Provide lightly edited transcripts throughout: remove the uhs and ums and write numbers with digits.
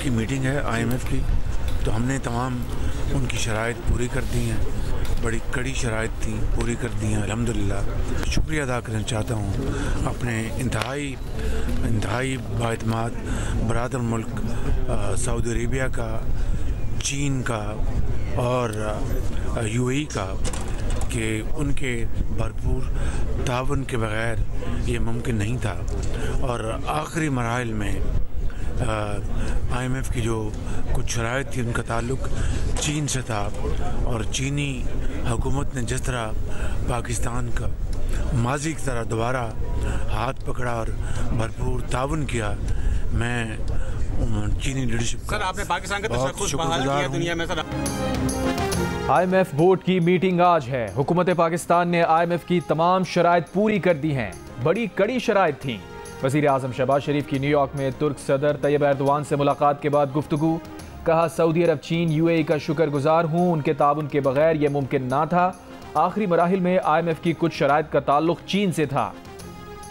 की मीटिंग है IMF की, तो हमने तमाम उनकी शराइत पूरी कर दी हैं। बड़ी कड़ी शराइत थी, पूरी कर दी हैं अल्हम्दुलिल्लाह। शुक्रिया अदा करना चाहता हूँ अपने इंतहाई बाएतमाद बरादर मुल्क सऊदी अरेबिया का, चीन का और UAE का, कि उनके भरपूर ताउन के बग़ैर ये मुमकिन नहीं था। और आखिरी मराहिल में IMF की जो कुछ शराइत थी उनका ताल्लुक़ चीन से था, और चीनी हुकूमत ने जिस तरह पाकिस्तान का माजी की तरह दोबारा हाथ पकड़ा और भरपूर ताउन किया, मैं चीनी लीडरशिप सर आपने पाकिस्तान का तशक्कुस बहाल किया दुनिया में। सर IMF बोर्ड की मीटिंग आज है। हुकूमत पाकिस्तान ने IMF की तमाम शराइत पूरी कर दी हैं। बड़ी कड़ी शराइत थीं। वज़ीर आज़म शहबाज शरीफ की न्यूयॉर्क में तुर्क सदर तैयब एर्दोआन से मुलाकात के बाद गुफ्तगू। कहा, सऊदी अरब, चीन, UAE का शुक्रगुजार हूँ, उनके ताउन के बगैर यह मुमकिन ना था। आखिरी मराहिल में IMF की कुछ शराइत का ताल्लुक चीन से था।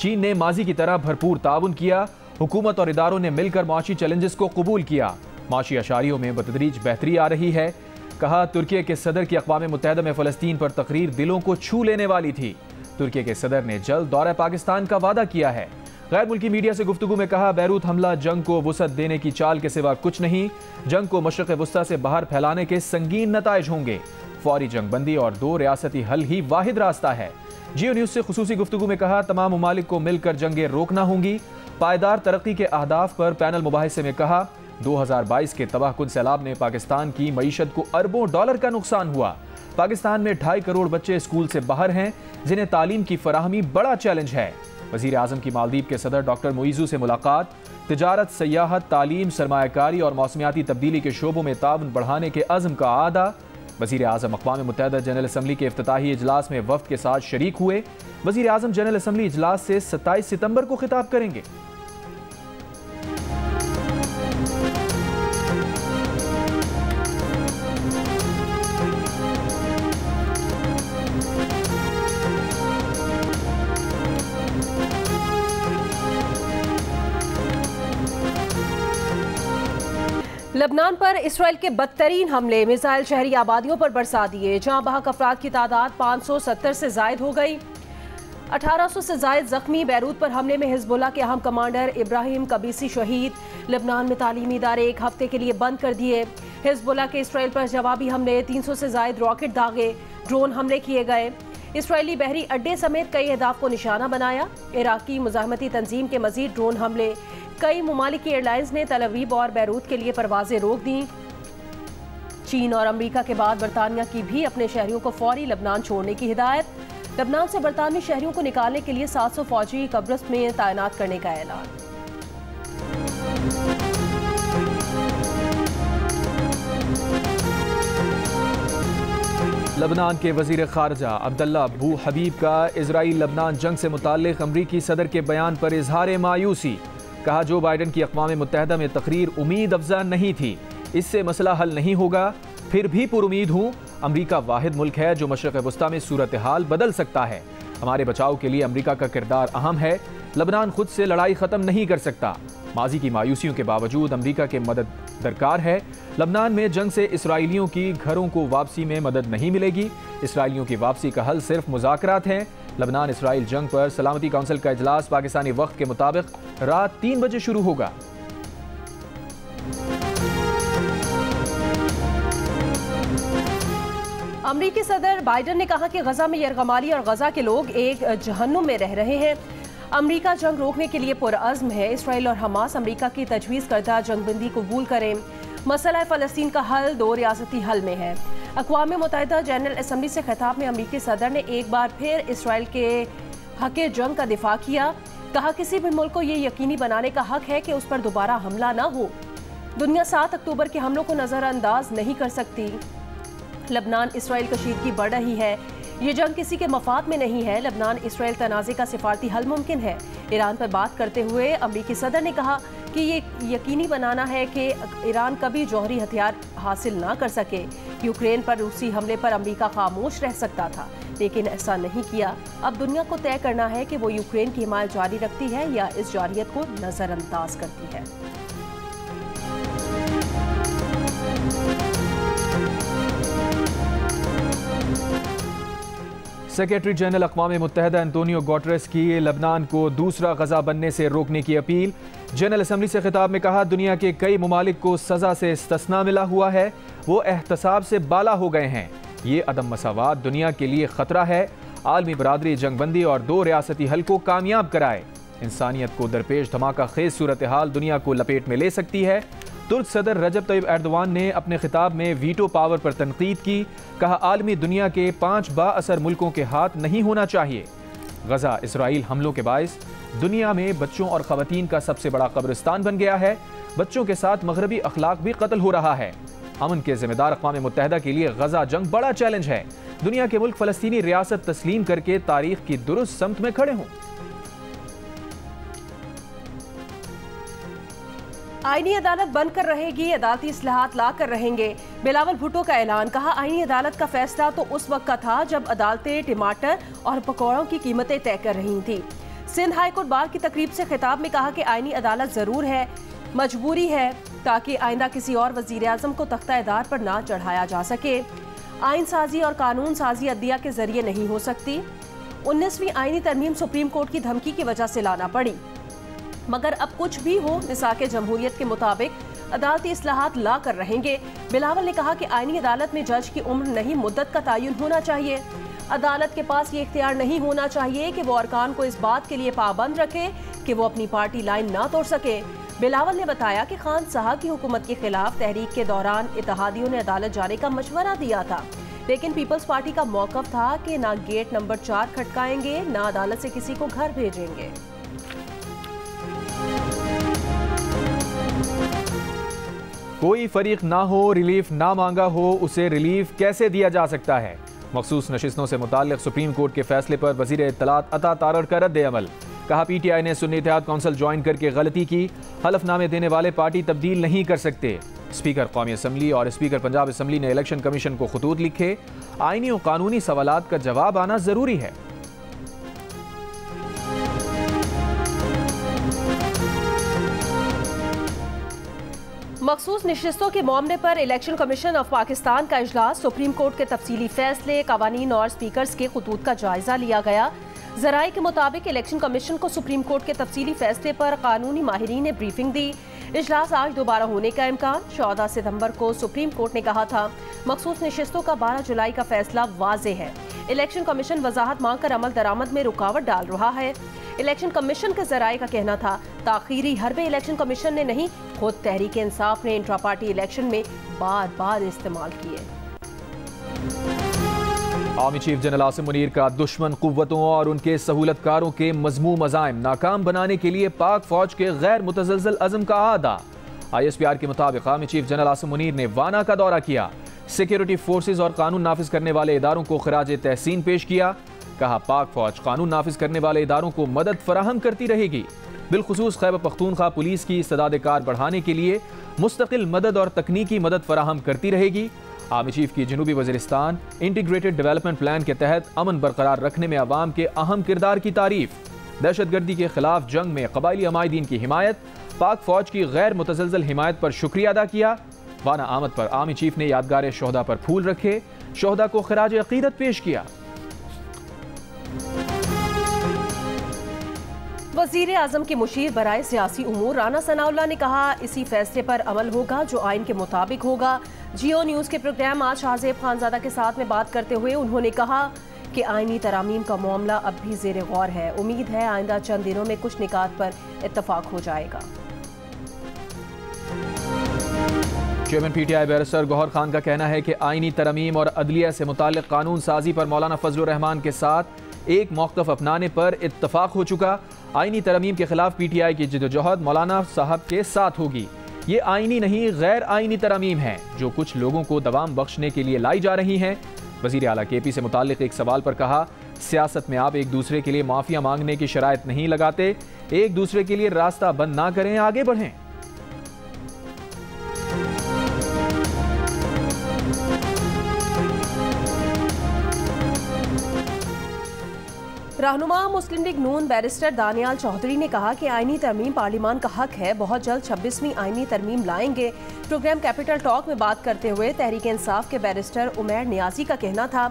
चीन ने माजी की तरह भरपूर ताउन किया। हुकूमत और इदारों ने मिलकर माशी चैलेंजेस को कबूल किया। माशी अशारियों में बतदरीज बेहतरी आ रही है। कहा, तुर्की के सदर की अक़वाम मुत्तहिदा में फ़लस्तीन पर तकरीर दिलों को छू लेने वाली थी। तुर्की के सदर ने जल्द दौरा पाकिस्तान का वादा किया है। गैर मुल्की मीडिया से गुफ्तगू में कहा, बैरूत हमला जंग को वुसअत देने की चाल के सिवा कुछ नहीं। जंग को मशरक़ वुस्ता से बाहर फैलाने के संगीन नताइज होंगे। फौरी जंगबंदी और 2 रियासती हल ही वाहिद रास्ता है। जियो न्यूज़ से खुसूसी गुफ्तगू में कहा, तमाम ममालिक को मिलकर जंगें रोकना होंगी। पायदार तरक्की के अहदाफ पर पैनल मुबाहिसे में कहा, 2022 के तबाहकुन सैलाब ने पाकिस्तान की मईशत को अरबों डॉलर का नुकसान हुआ। पाकिस्तान में 2.5 करोड़ बच्चे स्कूल से बाहर हैं, जिन्हें तालीम की फराहमी बड़ा चैलेंज है। वज़ीर आज़म की मालदीव के सदर डॉक्टर मुइज़ू से मुलाकात। तिजारत, सयाहत, तालीम, सरमायाकारी और मौसमियाती तब्दीली के शोबों में ताउन बढ़ाने के अज़्म का आदा। वज़ीर आज़म अक़वाम मुत्तहिदा जनरल असम्बली के इफ्तिताही इजलास में वफ़द के साथ शरीक हुए। वज़ीर आज़म जनरल असम्बली इजलास से 27 सितंबर को खिताब करेंगे। लबनान पर इसराइल के बदतरीन हमले, मिसाइल शहरी आबादियों पर बरसा दिए। जहां बहक अफराद की तादाद 570 से जायद हो गई। 1800 से जायद जख्मी। बैरूत पर हमले में हिजबुल्लाह के अहम कमांडर इब्राहिम कबीसी शहीद। लबनान में तालीमी इदारे 1 हफ्ते के लिए बंद कर दिए। हिजबुल्लाह के इसराइल पर जवाबी हमले, 300 से जायद रॉकेट दागे, ड्रोन हमले किए गए। इसराइली बहरी अड्डे समेत कई अहदाफ को निशाना बनाया। इराकी मुजाहमती तंजीम के मजीद ड्रोन हमले। कई ममालिक की एयरलाइंस ने तल अवीव और बैरूत के लिए परवाजें रोक दी। चीन और अमरीका के बाद बरतानिया की भी अपने शहरियों को फौरी लबनान छोड़ने की हिदायत। लबनान से बरतानवी शहरियों को निकालने के लिए 700 फौजी कब्रस में तैनात करने का ऐलान। लबनान के वज़ीर ख़ारजा अब्दुल्ला अबू हबीब का इजराइल लबनान जंग से मुताल्लिक़ अमरीकी सदर के बयान पर इजहार मायूसी। कहा, जो बाइडन की अक़वाम मुत्तहिदा में तकरीर उम्मीद अफ़ज़ा नहीं थी, इससे मसला हल नहीं होगा। फिर भी पुरुमीद हूँ, अमरीका वाहिद मुल्क है जो मशरक़ वुस्ता में सूरत हाल बदल सकता है। हमारे बचाव के लिए अमरीका का किरदार अहम है। लबनान खुद से लड़ाई ख़त्म नहीं कर सकता। माजी की मायूसियों के बावजूद अमरीका की मदद दरकार है। लबनान में जंग से इसराइलियों की घरों को वापसी में मदद नहीं मिलेगी। इसराइलियों की वापसी का हल सिर्फ मुज़ाकरात हैं। लबनान इसराइल जंग पर सलामती काउंसिल का इजलास पाकिस्तानी वक्त के मुताबिक रात 3 बजे शुरू होगा। अमरीकी सदर बाइडन ने कहा कि गजा में यरगमाली और गजा के लोग एक जहन्नुम में रह रहे हैं। अमरीका जंग रोकने के लिए पुरअज़्म है। इसराइल और हमास अमरीका की तजवीज़ करदा जंगबंदी कबूल करें। मसला फ़लस्तीन का हल 2 रियासती हल में है। अक़वाम मुत्तहिदा जनरल असम्बली से खिताब में अमरीकी सदर ने एक बार फिर इसराइल के हक़ जंग का दिफा किया। कहा, किसी भी मुल्क को ये यकीनी बनाने का हक है कि उस पर दोबारा हमला न हो। दुनिया 7 अक्टूबर के हमलों को नज़रअंदाज नहीं कर सकती। लबनान इसराइल कशीदगी बढ़ रही है। ये जंग किसी के मफाद में नहीं है। लबनान इसराइल तनाज़े का सिफारती हल मुमकिन है। ईरान पर बात करते हुए अमरीकी सदर ने कहा कि ये यकीनी बनाना है कि ईरान कभी जौहरी हथियार हासिल ना कर सके। यूक्रेन पर रूसी हमले पर अमरीका खामोश रह सकता था, लेकिन ऐसा नहीं किया। अब दुनिया को तय करना है कि वो यूक्रेन की हिमायत जारी रखती है या इस जारियत को नज़रअंदाज करती है। सेक्रेटरी जनरल अक़वाम मुत्तहिदा एंटोनियो गुटेरेस की लबनान को दूसरा गजा बनने से रोकने की अपील। जनरल असम्बली से खिताब में कहा, दुनिया के कई ममालिक को सज़ा से इस्तिस्ना मिला हुआ है, वो एहतसाब से बाला हो गए हैं। ये अदम मसावात दुनिया के लिए ख़तरा है। आलमी बरादरी जंगबंदी और 2 रियासती हल को कामयाब कराए। इंसानियत को दरपेश धमाका खेज सूरत हाल दुनिया को लपेट में ले सकती है। तुर्क सदर रजब तैयब एर्दोआन ने अपने खिताब में वीटो पावर पर तनकीद की। कहा, आलमी दुनिया के 5 बाअसर मुल्कों के हाथ नहीं होना चाहिए। गजा इसराइल हमलों के बायस दुनिया में बच्चों और ख़वातीन का सबसे बड़ा कब्रिस्तान बन गया है। बच्चों के साथ मगरबी अखलाक भी कत्ल हो रहा है। अमन के जिम्मेदार अक़वाम मुत्तहिदा के लिए गजा जंग बड़ा चैलेंज है। दुनिया के मुल्क फ़लस्तीनी रियासत तस्लीम करके तारीख की दुरुस्त समत में खड़े हों। आईनी अदालत बनकर रहेगी, अदालती इस्लाहात ला कर रहेंगे। बिलावल भुट्टो का ऐलान। कहा, आईनी अदालत का फैसला तो उस वक्त का था जब अदालतें टमाटर और पकौड़ों की कीमतें तय कर रही थी। सिंध हाई कोर्ट बार की तकरीब से खिताब में कहा कि आईनी अदालत जरूर है, मजबूरी है, ताकि आइंदा किसी और वजीर आजम को तख्ता-ए-दार पर ना चढ़ाया जा सके। आइन साजी और कानून साजी अदलिया के जरिए नहीं हो सकती। 19वीं आईनी तरमीम सुप्रीम कोर्ट की धमकी की वजह से लाना पड़ी, मगर अब कुछ भी हो, निसाके जमहूरियत के मुताबिक अदालती इस्लाहात ला कर रहेंगे। बिलावल ने कहा कि आईनी अदालत में जज की उम्र नहीं, मुद्दत का तयन होना चाहिए। अदालत के पास ये इख्तियार नहीं होना चाहिए कि वो अरकान को इस बात के लिए पाबंद रखे कि वो अपनी पार्टी लाइन ना तोड़ सके। बिलावल ने बताया कि खान साहब की हुकूमत के खिलाफ तहरीक के दौरान इत्तेहादियों ने अदालत जाने का मशवरा दिया था, लेकिन पीपल्स पार्टी का मौक़िफ़ था कि ना गेट नंबर 4 खटकाएंगे, ना अदालत से किसी को घर भेजेंगे। कोई फरीक ना हो, रिलीफ ना मांगा हो, उसे रिलीफ कैसे दिया जा सकता है? मखसूस नशिस्तों से मुताल्लिक सुप्रीम कोर्ट के फैसले पर वज़ीर इत्तलात अता तारड़ का रद्द अमल। कहा, पीटीआई ने सुन्नी इत्तेहाद कौंसिल ज्वाइन करके गलती की। हलफनामे देने वाले पार्टी तब्दील नहीं कर सकते। स्पीकर कौमी असम्बली और स्पीकर पंजाब असम्बली ने इलेक्शन कमीशन को खतूत लिखे। आईनी और कानूनी सवालात का जवाब आना जरूरी है। मखसूस नशिस्तों के मामले पर इलेक्शन कमीशन ऑफ पाकिस्तान का इजलास। सुप्रीम कोर्ट के तफसीली फैसले, कवानीन और स्पीकर्स के खतूत का जायजा लिया गया। जराये के मुताबिक इलेक्शन कमीशन को सुप्रीम कोर्ट के तफसीली फैसले पर कानूनी माहिरीन ने ब्रीफिंग दी। इजलास आज दोबारा होने का इम्कान। 14 सितंबर को सुप्रीम कोर्ट ने कहा था, मखसूस नशिस्तों का 12 जुलाई का फैसला वाज़ेह है। इलेक्शन कमीशन वजाहत मांगकर अमल दरामद में रुकावट डाल रहा है। इलेक्शन कमीशन के जराये का कहना था, ताखीरी हरबे इलेक्शन कमीशन ने नहीं, खुद तहरीक इंसाफ ने इंट्रा पार्टी इलेक्शन में बार बार इस्तेमाल किए। Army chief general Asim Munir का दुश्मन कुव्वतों और उनके सहूलतकारों के मजमूम अज़ाइम नाकाम बनाने के लिए पाक फौज के गैर मुतज़लज़ल अज़म का आदा। ISPR के मुताबिक army chief general Asim Munir ने वाना का दौरा किया, सिक्योरिटी फोर्सेज और कानून नाफिज करने वाले इदारों को खराज तहसीन पेश किया। कहा, पाक फौज कानून नाफिज करने वाले इदारों को मदद फराहम करती रहेगी। बिलखुसूस खैबर पख्तूनख्वा पुलिस की इस्तेदाद कार बढ़ाने के लिए मुस्तकिल मदद और तकनीकी मदद फराहम करती रहेगी। आर्मी चीफ की जनूबी वज़ीरिस्तान इंटीग्रेटेड डेवलपमेंट प्लान के तहत अमन बरकरार रखने में अवाम के अहम किरदार की तारीफ। दहशतगर्दी के खिलाफ जंग में कबायली अमायदीन की हिमायत, पाक फौज की गैर मुतज़लज़ल हिमायत पर शुक्रिया अदा किया। वाना आमद पर आर्मी चीफ ने यादगार शोहदा पर फूल रखे, शोहदा को खराज अकीदत पेश किया। वज़ीर आज़म के मुशीर बराए सियासी उमूर राना सनाउल्लाह ने कहा, इसी फैसले पर अमल होगा जो आइन के मुताबिक होगा। जियो न्यूज़ के प्रोग्राम आज शाहज़ेब खानज़ादा के साथ में बात करते हुए उन्होंने कहा कि आइनी तरामीम का मामला अब भी ज़ेर गौर है। उम्मीद है आइंदा चंद दिनों में कुछ निकात पर इत्तफाक हो जाएगा। Chairman PTI barrister Gauhar Khan का कहना है कि आइनी तरमीम और अदलिया से मुताल्लिक कानून साजी पर मौलाना फजलुर रहमान के साथ एक मौक़िफ़ अपनाने पर इत्तफाक हो चुका। आइनी तरमीम के खिलाफ PTI की जिद्दोजहद मौलाना साहब के साथ होगी। ये आइनी नहीं, गैर आइनी तरमीम है जो कुछ लोगों को दवाम बख्शने के लिए लाई जा रही हैं। वज़ीर आला KP से मुताल्लिक एक सवाल पर कहा, सियासत में आप एक दूसरे के लिए माफ़िया मांगने की शराइत नहीं लगाते, एक दूसरे के लिए रास्ता बंद ना करें, आगे बढ़ें। रहनुमा मुस्लिम लीग नून बैरिस्टर दानियाल चौधरी ने कहा कि आईनी तरमीम पार्लियामान का हक है, बहुत जल्द 26वीं आईनी तरमीम लाएंगे। प्रोग्राम कैपिटल टॉक में बात करते हुए तहरीक इंसाफ के बैरिस्टर उमैर नियाजी का कहना था,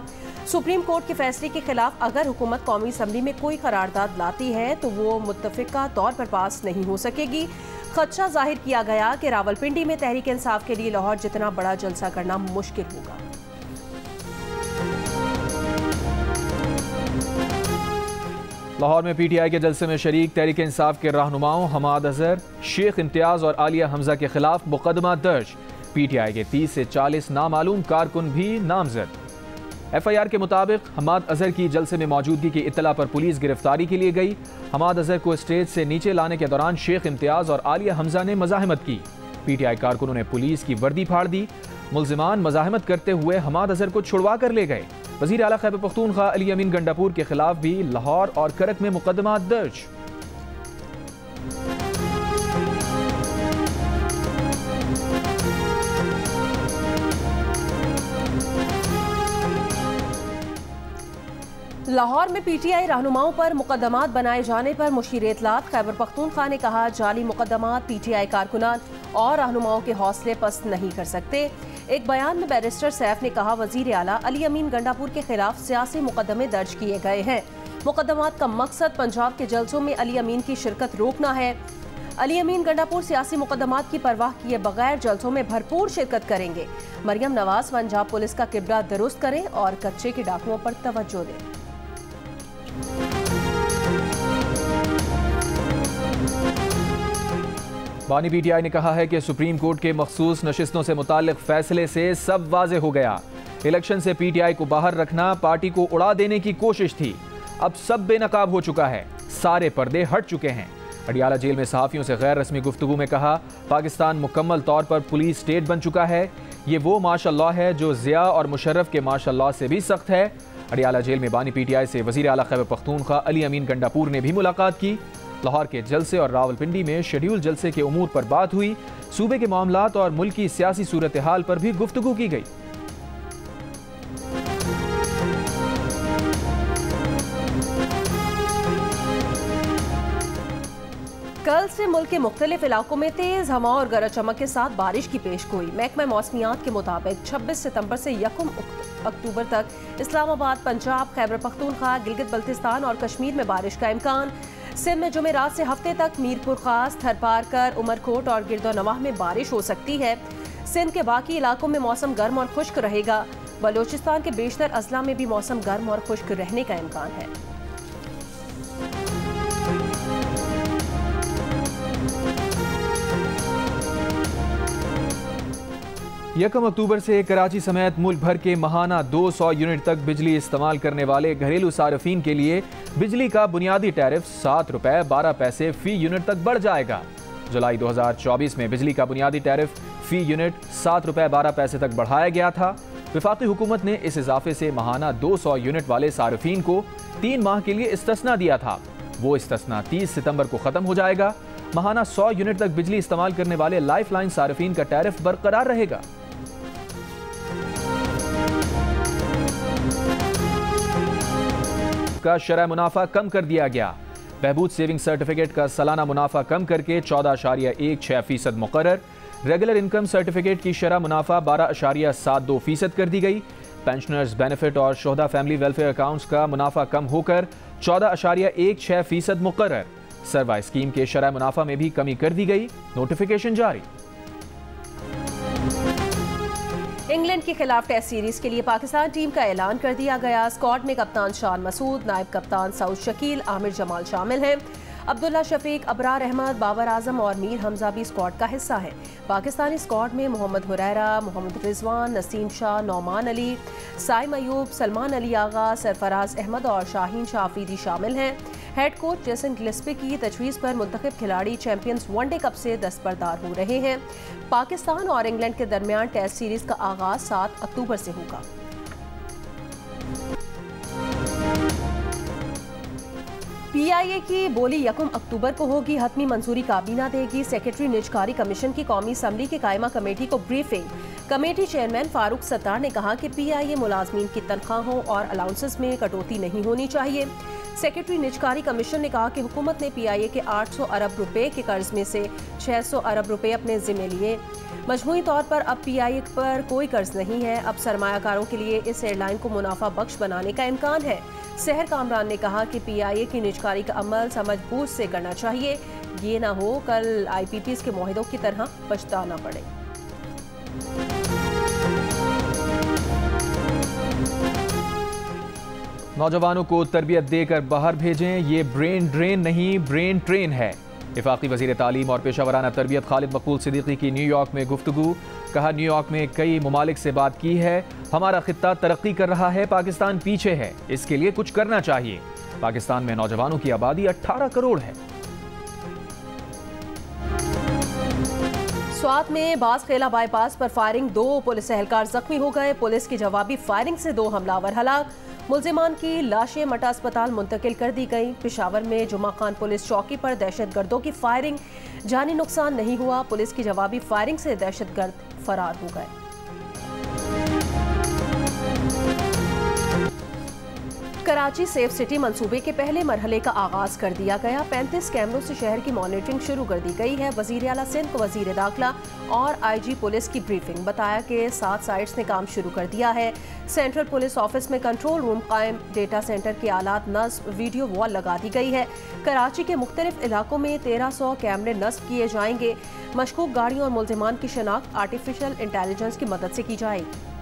सुप्रीम कोर्ट के फैसले के खिलाफ अगर हुकूमत कौमी असम्बली में कोई करारदाद लाती है तो वो मुत्तफिका तौर पर पास नहीं हो सकेगी। खदशा जाहिर किया गया कि रावलपिंडी में तहरीक इंसाफ के लिए लाहौर जितना बड़ा जलसा करना मुश्किल होगा। लाहौर में पीटीआई के जलसे में शरीक तहरीक इंसाफ के रहनुमाओं हमाद अजहर, शेख इम्तियाज और आलिया हमजा के खिलाफ मुकदमा दर्ज। पीटीआई के 30 से 40 नामालूम कारकुन भी नामजद। एफआईआर के मुताबिक हमाद अजहर की जलसे में मौजूदगी की इत्तला पर पुलिस गिरफ्तारी के लिए गई। हमाद अजहर को स्टेज से नीचे लाने के दौरान शेख इम्तियाज और आलिया हमजा ने मज़ाहमत की। पीटीआई कारकुनों ने पुलिस की वर्दी फाड़ दी। मुल्जिमान मज़ाहमत करते हुए हमाद अजहर को छुड़वा कर ले गए। वज़ीर आला खैबर पख्तूनख्वा अली अमीन गंडापुर के खिलाफ भी लाहौर और करक में मुकदमा दर्ज। लाहौर में पीटीआई रहनुमाओं पर मुकदमात बनाए जाने पर मुशीर इत्तलात खैबर पख्तूनख्वा ने कहा, जाली मुकदमात पीटीआई कारकुनान और रहनुमाओं के हौसले पस्त नहीं कर सकते। एक बयान में बैरिस्टर सैफ ने कहा, वजीर आला अली अमीन गंडापुर के खिलाफ सियासी मुकदमे दर्ज किए गए हैं। मुकदमात का मकसद पंजाब के जलसों में अली अमीन की शिरकत रोकना है। अली अमीन गंडापुर सियासी मुकदमात की परवाह किए बगैर जलसों में भरपूर शिरकत करेंगे। मरियम नवाज पंजाब पुलिस का किरदार दुरुस्त करें और कच्चे के डाकुओं पर तवज्जो दें। बानी पीटीआई ने कहा है कि सुप्रीम कोर्ट के मखसूस नशिस्तों से मुताल्लिक फैसले से सब वाज़े हो गया। इलेक्शन से पीटीआई को बाहर रखना पार्टी को उड़ा देने की कोशिश थी। अब सब बेनकाब हो चुका है, सारे पर्दे हट चुके हैं। अडियाला जेल में सहाफ़ियों से गैर रस्मी गुफ्तगू में कहा, पाकिस्तान मुकम्मल तौर पर पुलिस स्टेट बन चुका है। ये वो माशाअल्लाह है जो ज़िया और मुशर्रफ के माशाअल्लाह से भी सख्त है। अडियाला जेल में बानी पीटीआई से वज़ीर आला खैबर पख्तूनख्वा अली अमीन गंडापुर ने भी मुलाकात की। लाहौर के जलसे और रावलपिंडी में शेड्यूल जलसे के उमूर पर बात हुई। सूबे के मामलात और मुल्क की सियासी सूरत हाल पर भी गुफ्तगू की गई। कल से मुल्क के मुख्तलिफ इलाकों में तेज हवा और गरज चमक के साथ बारिश की पेशगोई। महकमा मौसमियात के मुताबिक 26 सितंबर से 1 अक्टूबर तक इस्लामाबाद, पंजाब, खैबर पख्तूनख्वा, गिलगित बल्तिस्तान और कश्मीर में बारिश का इम्कान। सिंध में जुमेरात से हफ्ते तक मीरपुर खास, थरपारकर, उमरकोट और गिरदोनवाह में बारिश हो सकती है। सिंध के बाकी इलाकों में मौसम गर्म और खुश्क रहेगा। बलोचिस्तान के बेशतर अजला में भी मौसम गर्म और खुश्क रहने का इम्कान है। 1 अक्टूबर से कराची समेत मुल्क भर के माहाना 200 यूनिट तक बिजली इस्तेमाल करने वाले घरेलू सार्फिन के लिए बिजली का बुनियादी टैरिफ 7 रुपए 12 पैसे फी यूनिट तक बढ़ जाएगा। जुलाई 2024 में बिजली का बुनियादी टैरिफ फी यूनिट 7 रुपए 12 पैसे तक बढ़ाया गया था। वफाकी हुकूमत ने इस इजाफे से माहाना 200 यूनिट वाले सार्फिन को 3 माह के लिए इस्तिस्ना दिया था। वो इस्तिस्ना 30 सितंबर को खत्म हो जाएगा। माहाना 100 यूनिट तक बिजली इस्तेमाल करने वाले लाइफ लाइन सार्फिन का टैरिफ बरकरार रहेगा। का शरह मुनाफा कम कर दिया गया। बहबूद सेविंग सर्टिफिकेट का सालाना मुनाफा कम करके 14.16% मुकर्रर। रेगुलर इनकम सर्टिफिकेट की शरह मुनाफा 12.72% कर दी गई। पेंशनर्स बेनिफिट और शोहदा फैमिली वेलफेयर अकाउंट्स का मुनाफा कम होकर 14.16% मुकर्रर। सरवा स्कीम के शरह मुनाफा में भी कमी कर दी गई। नोटिफिकेशन जारी। इंग्लैंड के खिलाफ टेस्ट सीरीज के लिए पाकिस्तान टीम का ऐलान कर दिया गया। स्क्वाड में कप्तान शान मसूद, नायब कप्तान सऊद शकील, आमिर जमाल शामिल हैं। अब्दुल्ला शफीक, अबरार अहमद, बाबर आजम और मीर हमजा भी स्क्वाड का हिस्सा है। पाकिस्तानी स्क्वाड में मोहम्मद हुरैरा, मोहम्मद रिजवान, नसीम शाह, नौमान अली, साइम अयूब, सलमान अली आगा, सरफराज अहमद और शाहीन शाह अफरीदी शामिल हैं। हेड कोच जेसन गिलेस्पी की तजवीज़ पर मुंतखब खिलाड़ी चैंपियंस वनडे कप से दस्तबरदार हो रहे हैं। पाकिस्तान और इंग्लैंड के दरमियान टेस्ट सीरीज का आगाज 7 अक्टूबर से होगा। PIA की बोली 1 अक्टूबर को होगी, हतमी मंजूरी काबीना देगी। सेक्रेटरी निजकारी कमीशन की कौमी असम्बली की कायमा कमेटी को briefing. Committee chairman Farooq Sattar ने कहा कि PIA मुलाजमीन की तनख्वाहों और अलाउंसेस में कटौती नहीं होनी चाहिए। सेक्रेटरी निजकारी कमीशन ने कहा कि हुकूमत ने PIA के 800 अरब रुपए के कर्ज में से 600 अरब रुपए अपने जिम्मे लिए। मजमूई तौर पर अब PIA पर कोई कर्ज नहीं है। अब सरमायाकारों के लिए इस एयरलाइन को मुनाफा बख्श बनाने का इम्कान है। सहर कामरान ने कहा कि PIA की निजकारी का अमल समझबूझ से करना चाहिए, ये ना हो कल IPPs के मुआहिदों की तरह पछताना पड़े। नौजवानों को तरबियत देकर बाहर भेजें, ये ब्रेन ड्रेन नहीं ब्रेन ट्रेन है। वफाकी वज़ीर तालीम और पेशावराना तरबियत खालिद मकबूल सिद्दीकी की न्यूयॉर्क में गुफ्तगू। कहा, न्यूयॉर्क में कई ममालिक से बात की है, हमारा खित्ता तरक्की कर रहा है, पाकिस्तान पीछे है, इसके लिए कुछ करना चाहिए। पाकिस्तान में नौजवानों की आबादी 18 करोड़ है। स्वात में बासखेला बाईपास पर फायरिंग, 2 पुलिस एहलकार जख्मी हो गए। पुलिस की जवाबी फायरिंग से 2 हमलावर हलाक। मुल्जिमान की लाशें मटा अस्पताल मुंतकिल कर दी गई। पेशावर में जुमा खान पुलिस चौकी पर दहशतगर्दों की फायरिंग, जानी नुकसान नहीं हुआ। पुलिस की जवाबी फायरिंग से दहशतगर्द फरार हो गए। कराची सेफ सिटी मंसूबे के पहले मरहले का आगाज कर दिया गया। 35 कैमरों से शहर की मॉनिटरिंग शुरू कर दी गई है। वजीर आला सिंध को वजीर दाखिला और IG पुलिस की ब्रीफिंग। बताया कि 7 साइट्स ने काम शुरू कर दिया है। सेंट्रल पुलिस ऑफिस में कंट्रोल रूम कायम, डेटा सेंटर के आलात नस्ब, वीडियो वॉल लगा दी गई है। कराची के मुख्तलिफ इलाकों में 1300 कैमरे नस्ब किए जाएंगे। मशकूक गाड़ियों और मुल्जिमान की शनाख्त आर्टिफिशियल इंटेलिजेंस की मदद से की जाएगी।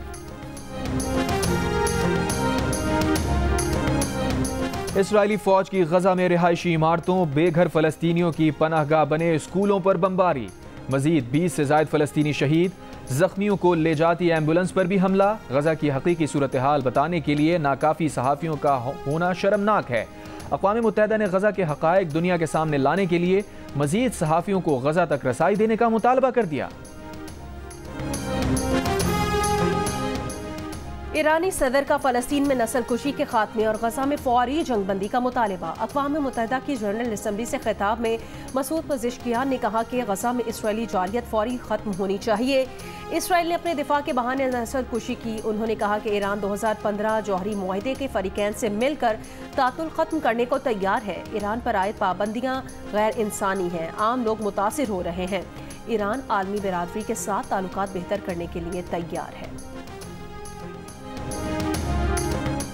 इसराइली फौज की गजा में रिहायशी इमारतों, बेघर फलस्तीनियों की पनाहगाह बने स्कूलों पर बमबारी। मजीद 20 से ज़ायद फलस्तीनी शहीद। जख्मियों को ले जाती एम्बुलेंस पर भी हमला। गजा की हकीकी सूरत हाल बताने के लिए नाकाफी सहाफ़ियों का होना शर्मनाक है। अक़वाम मुत्तहिदा ने गजा के हक़ाइक़ दुनिया के सामने लाने के लिए मजीद सहाफ़ियों को गजा तक रसाई देने का मुतालबा कर दिया। ईरानी सदर का फ़लस्तीन में नस्ल कुशी के खात्मे और गजा में फौरी जंगबंदी का मुतालबा। अक़वाम मुत्तहिदा की जनरल असम्बली से खिताब में मसूद पज़ेश्कियान ने कहा कि गजा में इसराइली जालियत फौरी ख़त्म होनी चाहिए। इसराइल ने अपने दिफा के बहाने नस्ल कुशी की। उन्होंने कहा कि ईरान 2015 जौहरी मुआहदे के फ़रीक़ैन से मिलकर तातुल ख़त्म करने को तैयार है। ईरान पर आयद पाबंदियाँ गैर इंसानी हैं, आम लोग मुतासिर हो रहे हैं। ईरान आलमी बिरादरी के साथ ताल्लुकात बेहतर करने के लिए तैयार है।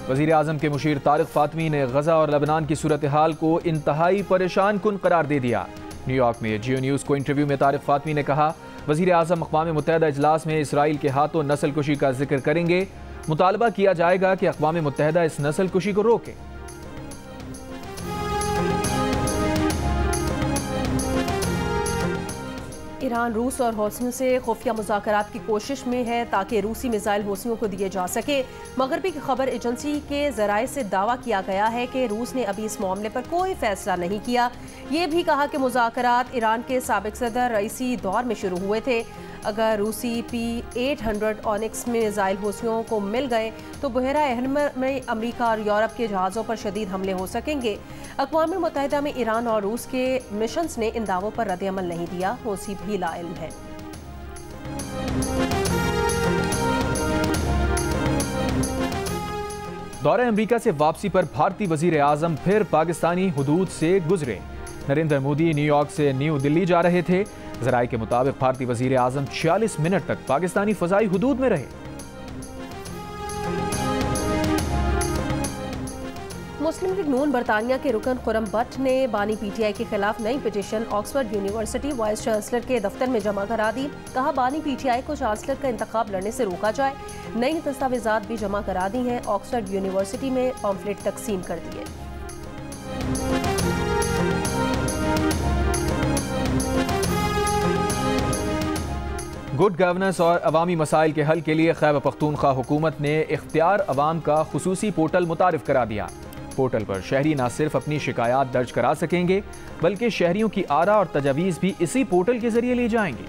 वज़ीर आज़म के मुशीर तारिक फ़ातमी ने गजा और लबनान की सूरत हाल को इंतहाई परेशान कुन करार दे दिया। न्यूयॉर्क में जियो न्यूज़ को इंटरव्यू में तारिक फ़ातमी ने कहा, वज़ीर आज़म अक़वाम मुत्तहिदा इजलास में इसराइल के हाथों नस्ल कुशी का जिक्र करेंगे। मुतालबा किया जाएगा कि अक़वाम मुत्तहिदा इस नस्ल कुशी को रोके। ईरान रूस और हौसियों से खुफिया मुज़ाकरात की कोशिश में है ताकि रूसी मिसाइल हौसियों को दिए जा सके। मगरबी की खबर एजेंसी के ज़राए से दावा किया गया है कि रूस ने अभी इस मामले पर कोई फैसला नहीं किया। ये भी कहा कि मुज़ाकरात ईरान के साबिक सदर रईसी दौर में शुरू हुए थे। अगर रूसी P-800 ऑनिक्स मिसाइल हौसियों को मिल गए तो बहरा अहमर में अमेरिका और यूरोप के जहाज़ों पर शदीद हमले हो सकेंगे। अक़वाम मुत्तहिदा में ईरान और रूस के मिशंस ने इन दावों पर रद्द-ए-अमल नहीं दिया। हौसी भी लाइल्म है। दौरे अमेरिका से वापसी पर भारतीय वज़ीर आज़म फिर पाकिस्तानी हुदूद से गुजरे। नरेंद्र मोदी न्यूयॉर्क से न्यू दिल्ली जा रहे थे। ज़राए के मुताबिक भारतीय वज़ीर आज़म 46 मिनट तक पाकिस्तानी फ़ज़ाई हुदूद में रहे। मुस्लिम लीग नून बरतानिया के रुकन खुरम भट्ट ने बानी PTI के खिलाफ नई petition Oxford university vice chancellor के दफ्तर में जमा करा दी। कहा, बानी PTI को चांसलर का इंतखाब लड़ने से रोका जाए। नई दस्तावेजात भी जमा करा दी हैं। ऑक्सफोर्ड यूनिवर्सिटी में पम्फलेट तकसीम कर दिए। गुड गवर्नेंस और अवामी मसाइल के हल के लिए खैबर पख्तूनख्वा हुकूमत ने इख्तियार अवाम का खुसूसी पोर्टल मुतारिफ करा दिया। पोर्टल पर शहरी न सिर्फ अपनी शिकायत दर्ज करा सकेंगे बल्कि शहरियों की आरा और तजावीज़ भी इसी पोर्टल के जरिए ली जाएंगी।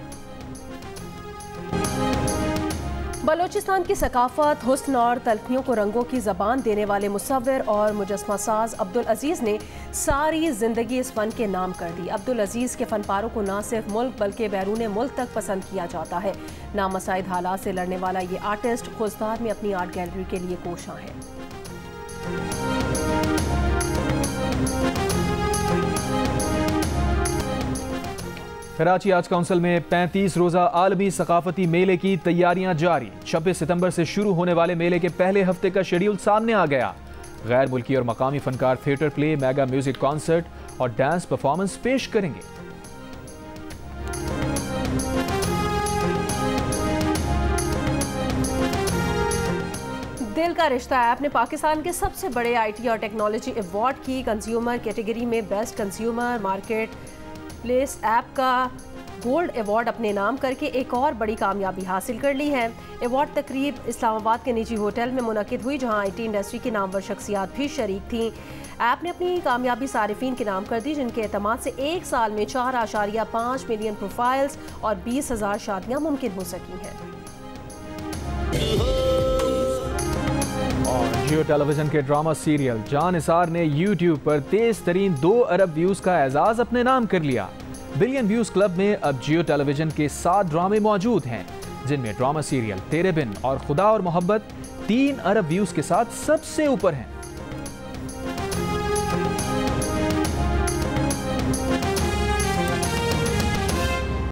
बलोचिस्तान की सकाफत, हुस्न और तल्खियों को रंगों की ज़बान देने वाले मुसव्विर और मुजस्मा साज अब्दुल अजीज़ ने सारी ज़िंदगी इस फ़न के नाम कर दी। अब्दुल अजीज़ के फ़नपारों को न सिर्फ मुल्क बल्कि बैरून मुल्क तक पसंद किया जाता है। नामसाइद हालात से लड़ने वाला ये आर्टिस्ट खुजदार में अपनी आर्ट गैलरी के लिए कोशां है। कराची आर्ट्स काउंसिल में 35 रोज़ा आलमी सकाफती मेले की तैयारियां जारी। 26 सितंबर से शुरू होने वाले मेले के पहले हफ्ते का शेड्यूल सामने आ गया। गैर मुल्की और मकामी फनकार theatre play, mega music concert और डांस परफॉर्मेंस पेश करेंगे। दिल का रिश्ता ऐप ने पाकिस्तान के सबसे बड़े IT और टेक्नोलॉजी अवार्ड की कंज्यूमर कैटेगरी में best consumer market place app का गोल्ड अवार्ड अपने नाम करके एक और बड़ी कामयाबी हासिल कर ली है। अवार्ड तकरीब इस्लामाबाद के निजी होटल में मुनक़िद हुई, जहां IT इंडस्ट्री की नामवर शख्सियात भी शरीक थीं। ऐप ने अपनी कामयाबी सारिफीन के नाम कर दी, जिनके एतमाद से एक साल में 4.5 मिलियन प्रोफाइल्स और 20,000 शादियां मुमकिन हो सकी हैं। और जियो टेलीविजन के ड्रामा सीरियल जान निसार ने यूट्यूब पर तेज तरीन 2 अरब व्यूज का एजाज अपने नाम कर लिया। बिलियन व्यूज क्लब में अब जियो टेलीविजन के 7 ड्रामे मौजूद हैं, जिनमें ड्रामा सीरियल तेरे बिन और खुदा और मोहब्बत 3 अरब व्यूज के साथ सबसे ऊपर हैं।